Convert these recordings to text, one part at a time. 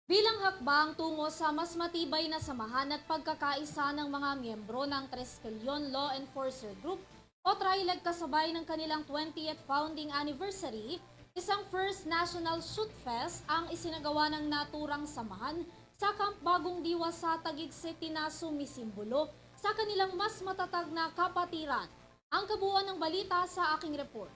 Bilang hakbang tungo sa mas matibay na samahan at pagkakaisa ng mga miyembro ng Tresquelon Law Enforcer Group o TRILEG kasabay ng kanilang 20th founding anniversary, isang First National Shoot Fest ang isinagawa ng naturang samahan sa Camp Bagong Diwa sa Taguig City na sumisimbolo sa kanilang mas matatag na kapatiran. Ang kabuuan ng balita sa aking report.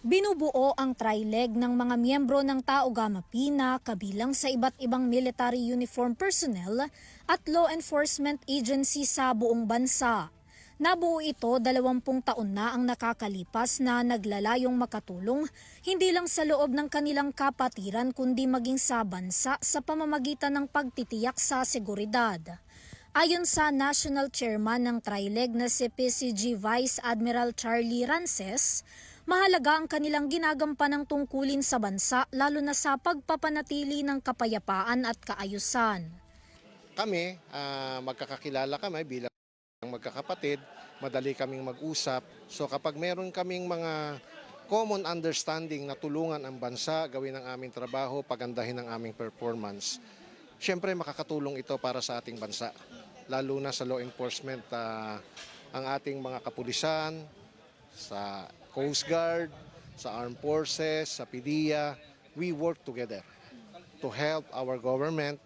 Binubuo ang TRILEG ng mga miyembro ng Tao Gama Pi na kabilang sa iba't ibang military uniform personnel at law enforcement agency sa buong bansa. Nabuo ito 20 taon na ang nakakalipas na naglalayong makatulong hindi lang sa loob ng kanilang kapatiran kundi maging sa bansa sa pamamagitan ng pagtitiyak sa seguridad. Ayon sa National Chairman ng TRILEG na si PCG Vice Admiral Charlie Rances, mahalaga ang kanilang ginagampanang tungkulin sa bansa lalo na sa pagpapanatili ng kapayapaan at kaayusan. Kami, magkakakilala kami bilang magkakapatid, madali kaming mag-usap. So kapag meron kaming mga common understanding na tulungan ang bansa, gawin ang aming trabaho, pagandahin ang aming performance, syempre makakatulong ito para sa ating bansa. Lalo na sa law enforcement, ang ating mga kapulisan, sa Coast Guard, sa Armed Forces, sa PDEA, we work together to help our government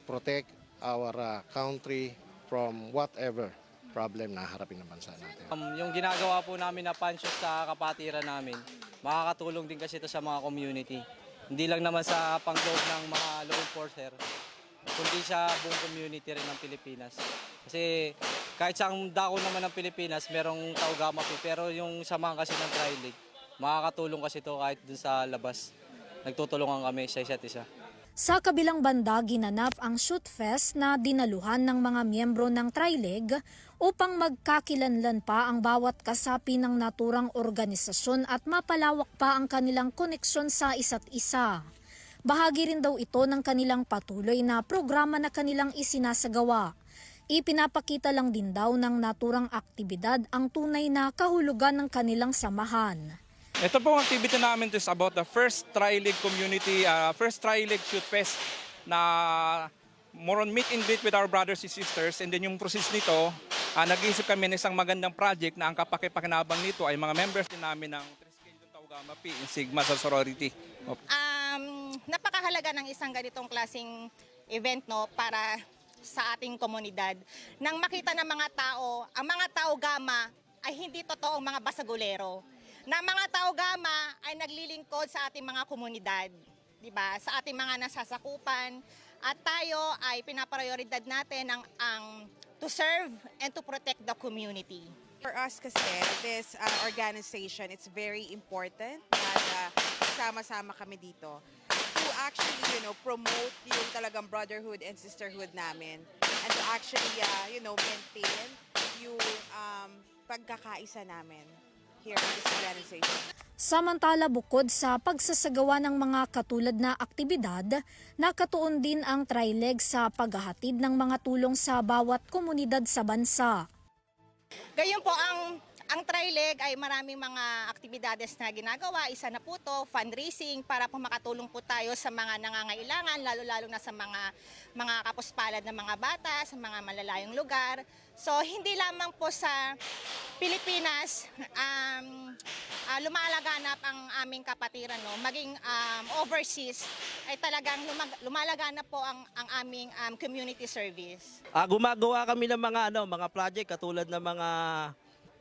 protect our country from whatever problem na harapin ng bansa natin. Yung ginagawa po namin na pansyo sa kapatiran namin, makakatulong din kasi ito sa mga community. Hindi lang naman sa pang-loob ng mga law enforcer, kundi sa buong community rin ng Pilipinas. Kasi kahit sa dako naman ng Pilipinas, merong Tao Gama Pi, pero yung samahan kasi ng TRILEG, makakatulong kasi ito kahit dun sa labas. Nagtutulungan kami sa isa't isa. Sa kabilang banda, ginanap ang Shoot Fest na dinaluhan ng mga miyembro ng TRILEG upang magkakilanlan pa ang bawat kasapi ng naturang organisasyon at mapalawak pa ang kanilang koneksyon sa isa't isa. Bahagi rin daw ito ng kanilang patuloy na programa na kanilang isinasagawa. Ipinapakita lang din daw ng naturang aktibidad ang tunay na kahulugan ng kanilang samahan. Ito pong activity namin is about the first TRILEG community, first TRILEG Shoot Fest na more on meet and greet with our brothers and sisters. And then yung process nito, nag-iisip kami ng isang magandang project na ang kapakipakinabang nito ay mga members din namin ng Tresquelon Tao Gama Pi in Sigma sa sorority. Napakahalaga ng isang ganitong klaseng event para sa ating komunidad. Nang makita ng mga tao, ang mga Tao Gama ay hindi totoong mga basagulero. Na mga Tao Gama ay naglilingkod sa ating mga komunidad, di ba? Sa ating mga nasasakupan, at tayo ay pinaprioridad natin ang to serve and to protect the community. For us kasi, this organization, it's very important na sama-sama kami dito to actually, promote yung talagang brotherhood and sisterhood namin and to actually, maintain yung pagkakaisa namin here in this organization. Samantala, bukod sa pagsasagawa ng mga katulad na aktibidad, nakatuon din ang TRILEG sa paghahatid ng mga tulong sa bawat komunidad sa bansa. Gayon po, ang TRILEG ay maraming mga aktibidades na ginagawa. Isa na po to, fundraising para po makatulong po tayo sa mga nangangailangan, lalo-lalo na sa mga kapuspalad na mga bata, sa mga malalayong lugar. So hindi lamang po sa Pilipinas lumalaganap ang aming kapatiran, maging overseas ay talagang lumalaganap po ang aming community service. Gumagawa kami ng mga project katulad ng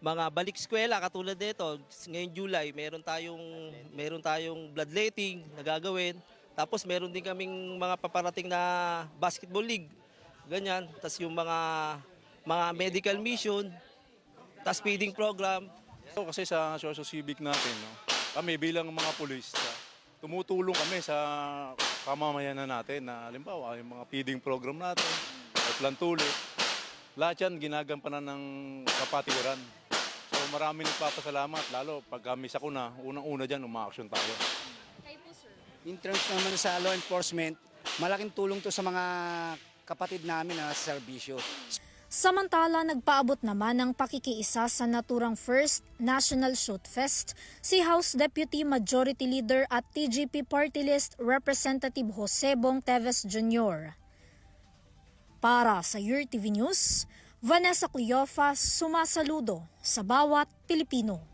mga balik eskwela katulad nito. Ngayong July, meron tayong bloodletting na gagawin. Tapos meron din kaming mga paparating na basketball league. Ganyan. Tapos yung mga medical mission, tapos feeding program. Kasi sa socio-civic natin, kami bilang mga pulis, tumutulong kami sa pamamayanan natin na halimbawa yung mga feeding program natin, at plantulo. Lahat yan ginagampanan ng kapatiran. So maraming nagpapasalamat, lalo pag kami sa kuna, unang-una dyan, umaaksyon tayo. In terms naman sa law enforcement, malaking tulong to sa mga kapatid namin na nasa serbisyo. Samantala, nagpaabot naman ng pakikiisa sa naturang First National Shoot Fest si House Deputy Majority Leader at TGP Party List Representative Jose Bong Teves Jr. Para sa URTV News, Vanessa Cleofa, sumasaludo sa bawat Pilipino.